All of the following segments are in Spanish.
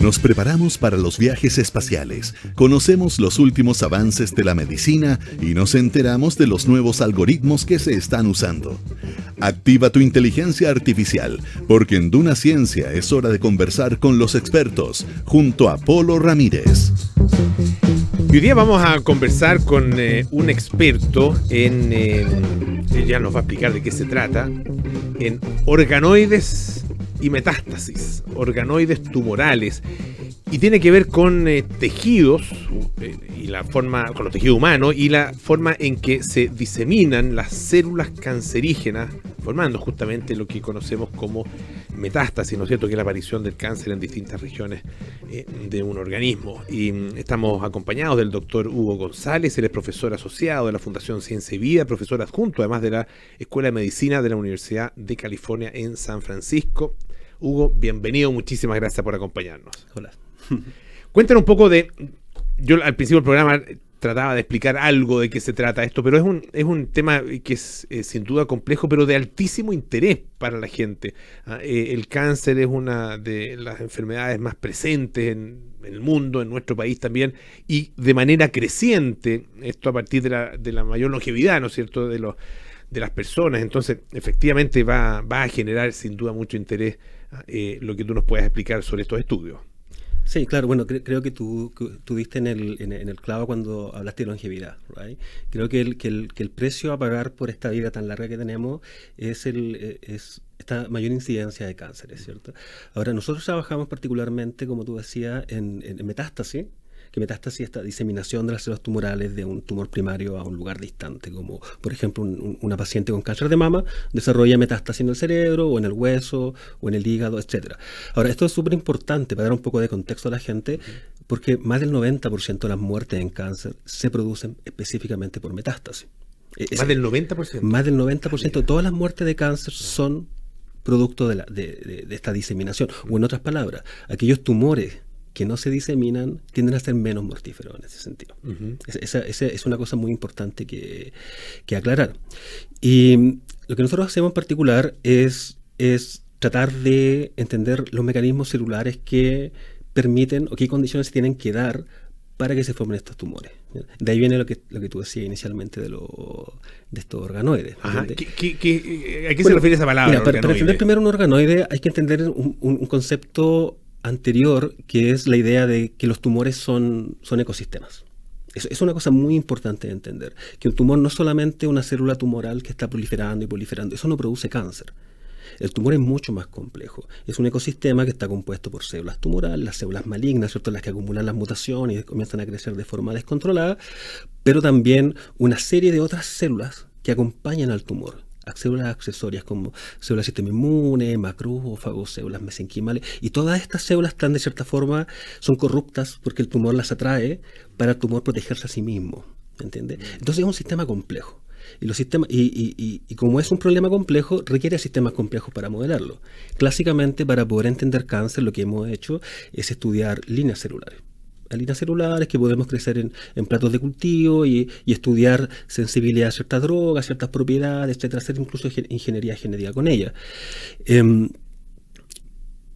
Nos preparamos para los viajes espaciales, conocemos los últimos avances de la medicina y nos enteramos de los nuevos algoritmos que se están usando. Activa tu inteligencia artificial, porque en Duna Ciencia es hora de conversar con los expertos, junto a Polo Ramírez. Y hoy día vamos a conversar con un experto en, ya nos va a explicar de qué se trata, en organoides y metástasis, organoides tumorales, y tiene que ver con tejidos y la forma, con los tejidos humanos y la forma en que se diseminan las células cancerígenas, formando justamente lo que conocemos como metástasis, ¿no es cierto?, que es la aparición del cáncer en distintas regiones de un organismo. Y estamos acompañados del doctor Hugo González. Él es profesor asociado de la Fundación Ciencia y Vida, profesor adjunto además de la Escuela de Medicina de la Universidad de California en San Francisco. Hugo, bienvenido, muchísimas gracias por acompañarnos. Hola. Cuéntanos un poco yo al principio del programa trataba de explicar algo de qué se trata esto, pero es un tema que es sin duda complejo, pero de altísimo interés para la gente. El cáncer es una de las enfermedades más presentes en el mundo, en nuestro país también, y de manera creciente, esto a partir de la mayor longevidad, ¿no es cierto?, de las personas. Entonces, efectivamente va a generar sin duda mucho interés lo que tú nos puedas explicar sobre estos estudios. Sí, claro, bueno, creo que tú diste en el clavo cuando hablaste de longevidad, right? Creo que el precio a pagar por esta vida tan larga que tenemos es esta mayor incidencia de cánceres, ¿cierto? Ahora, nosotros trabajamos particularmente, como tú decías, en metástasis, que metástasis es esta diseminación de las células tumorales de un tumor primario a un lugar distante, como por ejemplo una paciente con cáncer de mama desarrolla metástasis en el cerebro o en el hueso o en el hígado, etc. Ahora, esto es súper importante para dar un poco de contexto a la gente, porque más del 90% de las muertes en cáncer se producen específicamente por metástasis. ¿Más del 90%? Más del 90% de todas las muertes de cáncer son producto de esta diseminación. O en otras palabras, aquellos tumores que no se diseminan tienden a ser menos mortíferos en ese sentido. Uh-huh. Esa es una cosa muy importante que aclarar. Y lo que nosotros hacemos en particular es tratar de entender los mecanismos celulares que permiten o qué condiciones se tienen que dar para que se formen estos tumores. De ahí viene lo que tú decías inicialmente de estos organoides. Ajá. ¿A qué se refiere esa palabra? Mira, para entender primero un organoide hay que entender un concepto anterior, que es la idea de que los tumores son ecosistemas. Es una cosa muy importante de entender, que un tumor no es solamente una célula tumoral que está proliferando y proliferando, eso no produce cáncer. El tumor es mucho más complejo. Es un ecosistema que está compuesto por células tumorales, las células malignas, ¿cierto?, las que acumulan las mutaciones y comienzan a crecer de forma descontrolada, pero también una serie de otras células que acompañan al tumor. Células accesorias como células del sistema inmune, macrófagos, células mesenquimales, y todas estas células están de cierta forma, son corruptas porque el tumor las atrae para el tumor protegerse a sí mismo, ¿entiendes? Entonces es un sistema complejo. Y los sistemas y como es un problema complejo, requiere sistemas complejos para modelarlo. Clásicamente, para poder entender cáncer, lo que hemos hecho es estudiar líneas celulares. Líneas celulares que podemos crecer en platos de cultivo y estudiar sensibilidad a ciertas drogas, ciertas propiedades, etcétera, hacer incluso ingeniería genética con ellas.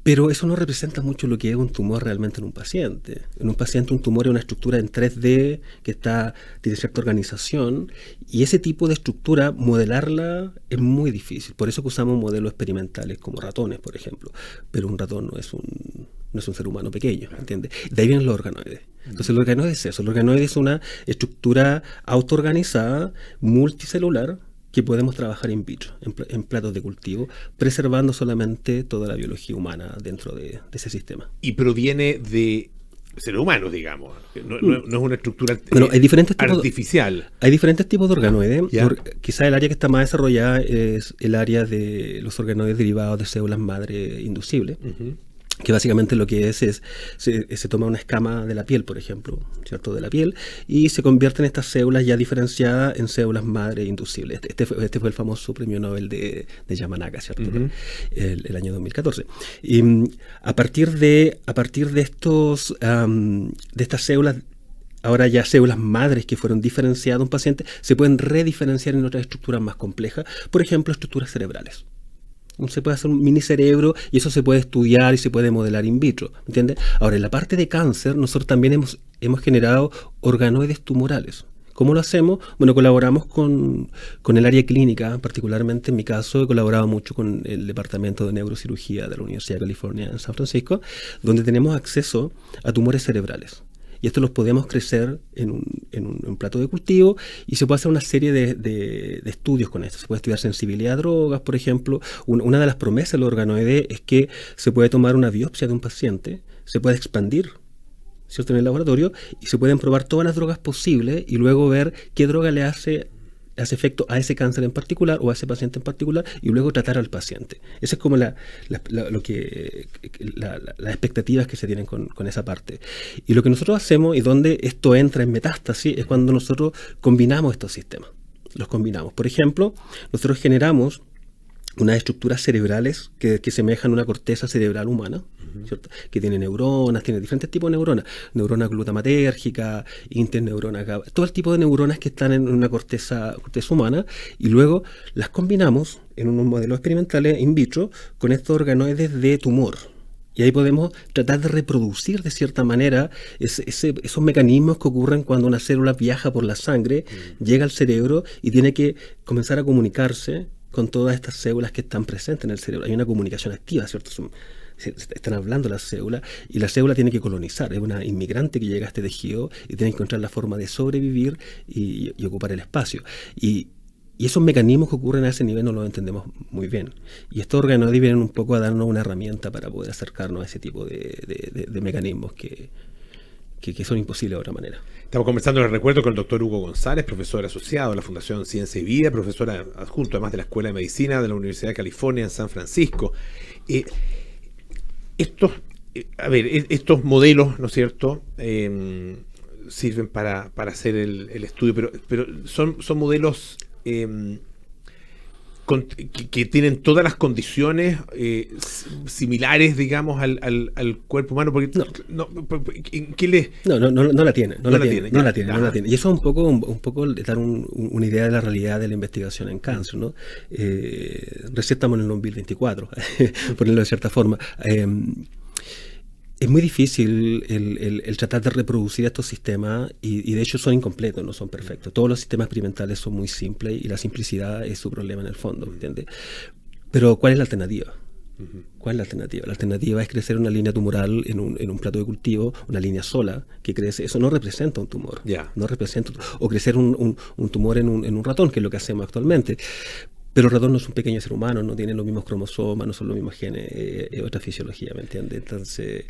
Pero eso no representa mucho lo que es un tumor realmente en un paciente. En un paciente un tumor es una estructura en 3D que tiene cierta organización, y ese tipo de estructura, modelarla es muy difícil. Por eso que usamos modelos experimentales como ratones, por ejemplo. Pero un ratón no es un ser humano pequeño, ¿entiendes? De ahí vienen los organoides. Entonces el organoide es eso. El organoide es una estructura autoorganizada, multicelular, que podemos trabajar in vitro, en platos de cultivo, preservando solamente toda la biología humana dentro de ese sistema. Y proviene de seres humanos, digamos. No es una estructura artificial. Hay diferentes tipos de organoides. Quizá el área que está más desarrollada es el área de los organoides derivados de células madre inducibles. Uh-huh. Que básicamente lo que se toma una escama de la piel, por ejemplo, ¿cierto?, de la piel, y se convierten estas células ya diferenciadas en células madre inducibles. Este fue el famoso premio Nobel de Yamanaka, ¿cierto?, uh-huh, el año 2014. Y a partir de estas células, ahora ya células madres que fueron diferenciadas de un paciente, se pueden rediferenciar en otras estructuras más complejas, por ejemplo, estructuras cerebrales. Se puede hacer un mini cerebro y eso se puede estudiar y se puede modelar in vitro, ¿entiendes? Ahora, en la parte de cáncer, nosotros también hemos generado organoides tumorales. ¿Cómo lo hacemos? Bueno, colaboramos con el área clínica, particularmente en mi caso he colaborado mucho con el Departamento de Neurocirugía de la Universidad de California en San Francisco, donde tenemos acceso a tumores cerebrales. Y estos los podemos crecer en un plato de cultivo y se puede hacer una serie de estudios con esto. Se puede estudiar sensibilidad a drogas, por ejemplo. Una de las promesas del organoide es que se puede tomar una biopsia de un paciente, se puede expandir, ¿cierto?, en el laboratorio y se pueden probar todas las drogas posibles y luego ver qué droga le hace efecto a ese cáncer en particular o a ese paciente en particular y luego tratar al paciente. Esa es como las expectativas que se tienen con esa parte. Y lo que nosotros hacemos y donde esto entra en metástasis es cuando nosotros combinamos estos sistemas. Los combinamos. Por ejemplo, nosotros generamos unas estructuras cerebrales que semejan una corteza cerebral humana, ¿cierto?, que tiene neuronas, tiene diferentes tipos de neuronas, neurona glutamatérgica, interneuronas, todo el tipo de neuronas que están en una corteza humana, y luego las combinamos en unos modelos experimentales in vitro con estos organoides de tumor. Y ahí podemos tratar de reproducir de cierta manera esos mecanismos que ocurren cuando una célula viaja por la sangre, llega al cerebro y tiene que comenzar a comunicarse con todas estas células que están presentes en el cerebro. Hay una comunicación activa, ¿cierto? Están hablando las células y la célula tiene que colonizar. Es una inmigrante que llega a este tejido y tiene que encontrar la forma de sobrevivir y ocupar el espacio. Y esos mecanismos que ocurren a ese nivel no los entendemos muy bien. Y estos organoides vienen un poco a darnos una herramienta para poder acercarnos a ese tipo de mecanismos que son imposibles de otra manera. Estamos conversando, les recuerdo, con el doctor Hugo González, profesor asociado de la Fundación Ciencia y Vida, profesor adjunto además de la Escuela de Medicina de la Universidad de California en San Francisco. Estos modelos, ¿no es cierto?, sirven para hacer el estudio, pero son modelos que tienen todas las condiciones similares, digamos, al cuerpo humano, porque no la tiene. Y eso es un poco dar una idea de la realidad de la investigación en cáncer, ¿no? Recién estamos en el 2024, ponerlo de cierta forma. Es muy difícil el tratar de reproducir estos sistemas y de hecho son incompletos, no son perfectos. Todos los sistemas experimentales son muy simples y la simplicidad es su problema en el fondo, ¿entiendes? Pero ¿cuál es la alternativa? ¿Cuál es la alternativa? La alternativa es crecer una línea tumoral en un plato de cultivo, una línea sola que crece. Eso no representa un tumor. No representa, o crecer un tumor en un ratón, que es lo que hacemos actualmente. Pero el ratón no es un pequeño ser humano, no tiene los mismos cromosomas, no son los mismos genes, es otra fisiología, ¿me entiendes? Entonces,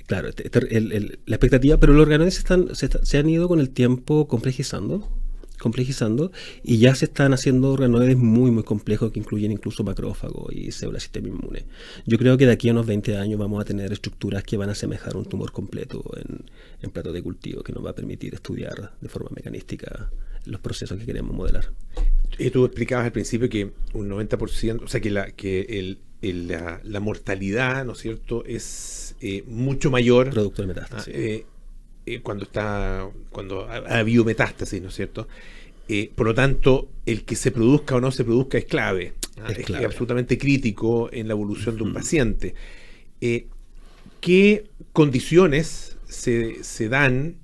claro, la expectativa, pero los organoides se han ido con el tiempo complejizando y ya se están haciendo organoides muy, muy complejos que incluyen incluso macrófagos y células del sistema inmune. Yo creo que de aquí a unos 20 años vamos a tener estructuras que van a asemejar un tumor completo en platos de cultivo, que nos va a permitir estudiar de forma mecanística los procesos que queremos modelar. Y tú explicabas al principio que un 90%, o sea, que la mortalidad, ¿no es cierto?, es mucho mayor producto de metástasis. Cuando ha habido metástasis, ¿no es cierto? Por lo tanto, el que se produzca o no se produzca es clave. Es absolutamente crítico en la evolución de un paciente. ¿Qué condiciones se dan?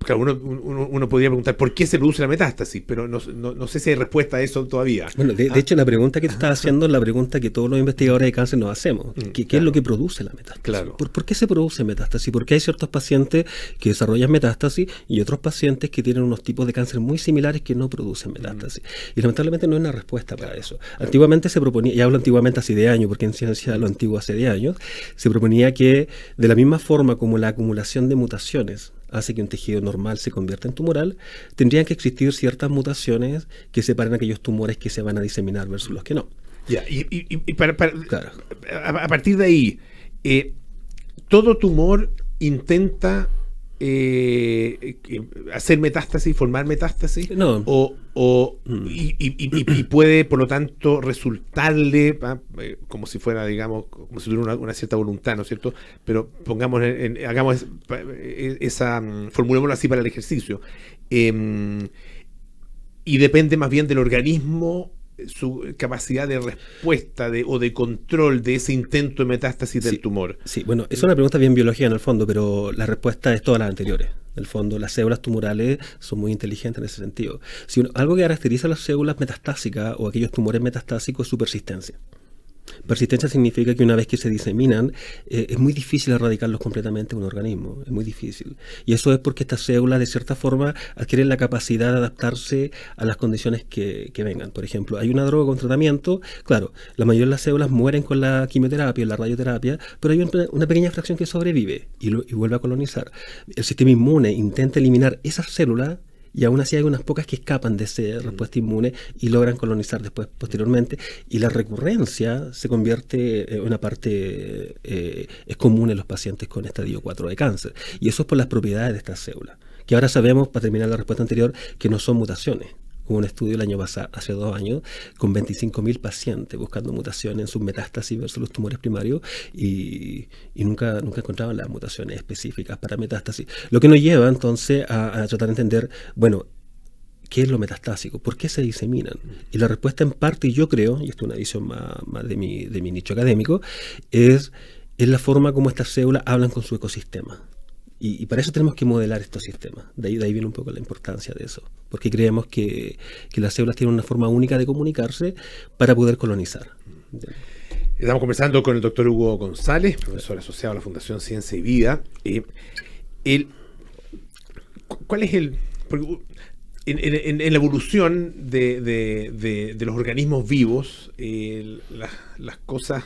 Claro, uno podría preguntar ¿por qué se produce la metástasis? Pero no sé si hay respuesta a eso todavía. Bueno, de hecho, la pregunta que tú estás haciendo es la pregunta que todos los investigadores de cáncer nos hacemos. ¿Qué es lo que produce la metástasis? Claro. ¿Por qué se produce metástasis? Porque hay ciertos pacientes que desarrollan metástasis y otros pacientes que tienen unos tipos de cáncer muy similares que no producen metástasis. Y lamentablemente no hay una respuesta para eso. Antiguamente se proponía, y hablo antiguamente hace 10 años, porque en ciencia lo antiguo hace 10 años, se proponía que de la misma forma como la acumulación de mutaciones hace que un tejido normal se convierta en tumoral, tendrían que existir ciertas mutaciones que separen aquellos tumores que se van a diseminar versus los que no. Ya, claro. A partir de ahí, todo tumor intenta hacer metástasis, formar metástasis, no. Y puede, por lo tanto, resultarle como si fuera, digamos, como si tuviera una cierta voluntad, ¿no es cierto? Pero pongamos, hagamos formulémoslo así para el ejercicio. Y depende más bien del organismo su capacidad de respuesta o de control de ese intento de metástasis del tumor? Sí, bueno, es una pregunta bien biológica en el fondo, pero la respuesta es todas las anteriores. En el fondo, las células tumorales son muy inteligentes en ese sentido. Algo que caracteriza a las células metastásicas o aquellos tumores metastásicos es su persistencia. Persistencia significa que una vez que se diseminan, es muy difícil erradicarlos completamente en un organismo, es muy difícil. Y eso es porque estas células, de cierta forma, adquieren la capacidad de adaptarse a las condiciones que vengan. Por ejemplo, hay una droga con tratamiento, claro, la mayoría de las células mueren con la quimioterapia, la radioterapia, pero hay una pequeña fracción que sobrevive y vuelve a colonizar. El sistema inmune intenta eliminar esas células, y aún así hay unas pocas que escapan de esa respuesta inmune y logran colonizar después, posteriormente, y la recurrencia se convierte en una parte, es común en los pacientes con estadio 4 de cáncer, y eso es por las propiedades de estas células, que ahora sabemos, para terminar la respuesta anterior, que no son mutaciones. Hubo un estudio el año pasado, hace 2 años, con 25.000 pacientes buscando mutaciones en sus metástasis versus los tumores primarios y nunca encontraban las mutaciones específicas para metástasis. Lo que nos lleva entonces a tratar de entender, bueno, ¿qué es lo metastásico? ¿Por qué se diseminan? Y la respuesta en parte, yo creo, y esto es una visión más de mi nicho académico, es la forma como estas células hablan con su ecosistema. Y para eso tenemos que modelar estos sistemas. De ahí viene un poco la importancia de eso. Porque creemos que las células tienen una forma única de comunicarse para poder colonizar. Estamos conversando con el doctor Hugo González, profesor asociado a la Fundación Ciencia y Vida. ¿Cuál es el...? En la evolución de los organismos vivos, las cosas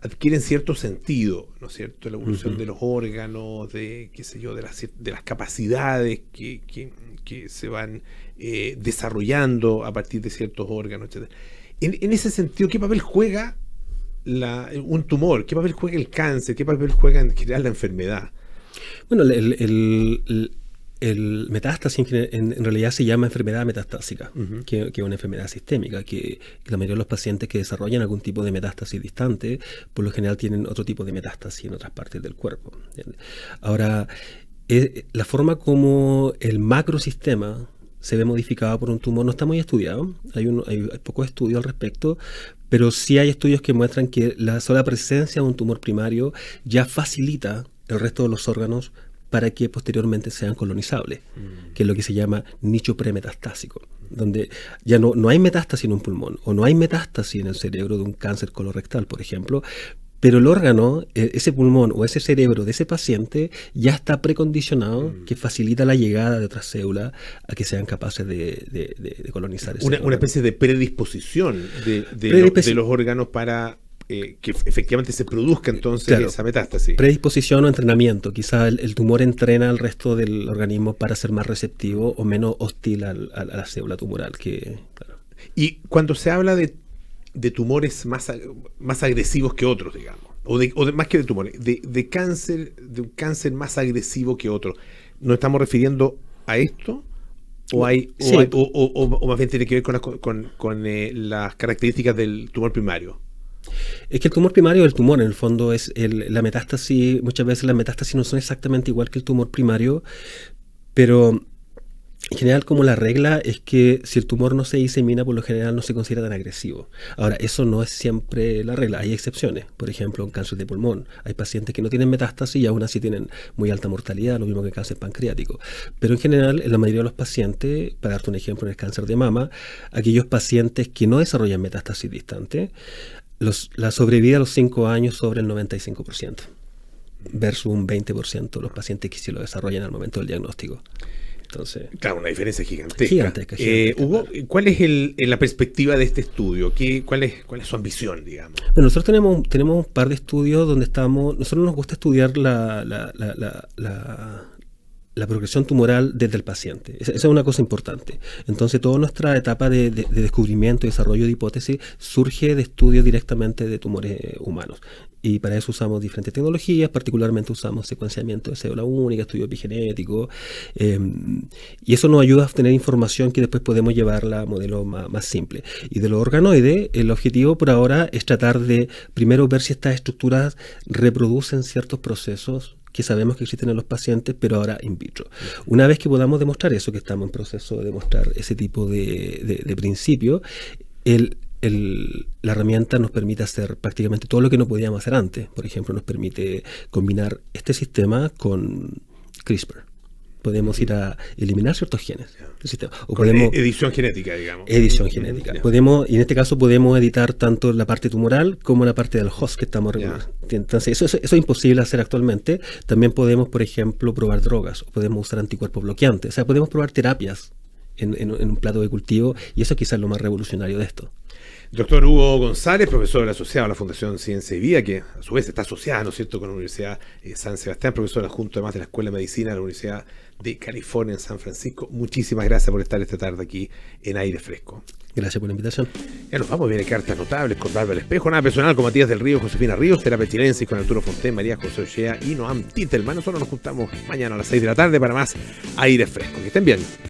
adquieren cierto sentido, ¿no es cierto? La evolución de los órganos, de las capacidades que se van desarrollando a partir de ciertos órganos, etc. En ese sentido, ¿qué papel juega un tumor? ¿Qué papel juega el cáncer? ¿Qué papel juega en general la enfermedad? Bueno, el metástasis en realidad se llama enfermedad metastásica, que es una enfermedad sistémica, que la mayoría de los pacientes que desarrollan algún tipo de metástasis distante, por lo general tienen otro tipo de metástasis en otras partes del cuerpo. ¿Entiendes? Ahora, la forma como el macrosistema se ve modificado por un tumor no está muy estudiado, hay pocos estudios al respecto, pero sí hay estudios que muestran que la sola presencia de un tumor primario ya facilita el resto de los órganos para que posteriormente sean colonizables, que es lo que se llama nicho premetastásico, donde ya no hay metástasis en un pulmón, o no hay metástasis en el cerebro de un cáncer colorectal, por ejemplo, pero el órgano, ese pulmón o ese cerebro de ese paciente ya está precondicionado, que facilita la llegada de otras células a que sean capaces de colonizar ese órgano. Una especie de predisposición de los órganos para que efectivamente se produzca entonces, claro, esa metástasis. Predisposición o entrenamiento. Quizá el tumor entrena al resto del organismo para ser más receptivo o menos hostil a la célula tumoral. Claro. Y cuando se habla de tumores más agresivos que otros, digamos, o más que de tumores, de un cáncer más agresivo que otro, ¿nos estamos refiriendo a esto? ¿O más bien tiene que ver con las características del tumor primario? Es que el tumor primario, el tumor en el fondo es la metástasis. Muchas veces las metástasis no son exactamente igual que el tumor primario, pero en general, como la regla es que si el tumor no se disemina, por lo general no se considera tan agresivo. Ahora, eso no es siempre la regla, hay excepciones. Por ejemplo, en cáncer de pulmón, hay pacientes que no tienen metástasis y aún así tienen muy alta mortalidad, lo mismo que el cáncer pancreático. Pero en general, en la mayoría de los pacientes, para darte un ejemplo, en el cáncer de mama, aquellos pacientes que no desarrollan metástasis distante, la sobrevida a los 5 años sobre el 95%, versus un 20% de los pacientes que sí lo desarrollan al momento del diagnóstico. Entonces, claro, una diferencia gigantesca. Hugo, ¿cuál es la perspectiva de este estudio? ¿Cuál es su ambición, digamos? Bueno, nosotros tenemos un par de estudios donde nosotros nos gusta estudiar la progresión tumoral desde el paciente. Esa es una cosa importante. Entonces, toda nuestra etapa de descubrimiento y desarrollo de hipótesis surge de estudios directamente de tumores humanos. Y para eso usamos diferentes tecnologías, particularmente usamos secuenciamiento de célula única, estudio epigenético, y eso nos ayuda a obtener información que después podemos llevarla a modelos más simples. Y de los organoides, el objetivo por ahora es tratar de primero ver si estas estructuras reproducen ciertos procesos que sabemos que existen en los pacientes, pero ahora in vitro. Una vez que podamos demostrar eso, que estamos en proceso de demostrar ese tipo de principio, la herramienta nos permite hacer prácticamente todo lo que no podíamos hacer antes. Por ejemplo, nos permite combinar este sistema con CRISPR. Podemos ir a eliminar ciertos genes del sistema. O podemos, edición genética, digamos. Edición genética. Podemos, y en este caso podemos editar tanto la parte tumoral como la parte del host que estamos regulando. Entonces, eso es imposible hacer actualmente. También podemos, por ejemplo, probar drogas, o podemos usar anticuerpos bloqueantes. O sea, podemos probar terapias en un plato de cultivo, y eso es quizás lo más revolucionario de esto. Doctor Hugo González, profesor asociado a la Fundación Ciencia y Vida, que a su vez está asociada, ¿no es cierto?, con la Universidad San Sebastián, profesor adjunto además de la Escuela de Medicina de la Universidad de California en San Francisco. Muchísimas gracias por estar esta tarde aquí en Aire Fresco. Gracias por la invitación. Ya nos vamos, viene Cartas Notables con Bárbara Espejo, Nada Personal con Matías del Río, Josefina Ríos, Terapia Chilensis con Arturo Fonten, María José Ochea y Noam Titelman. Nosotros nos juntamos mañana a las 6 de la tarde para más Aire Fresco. Que estén bien.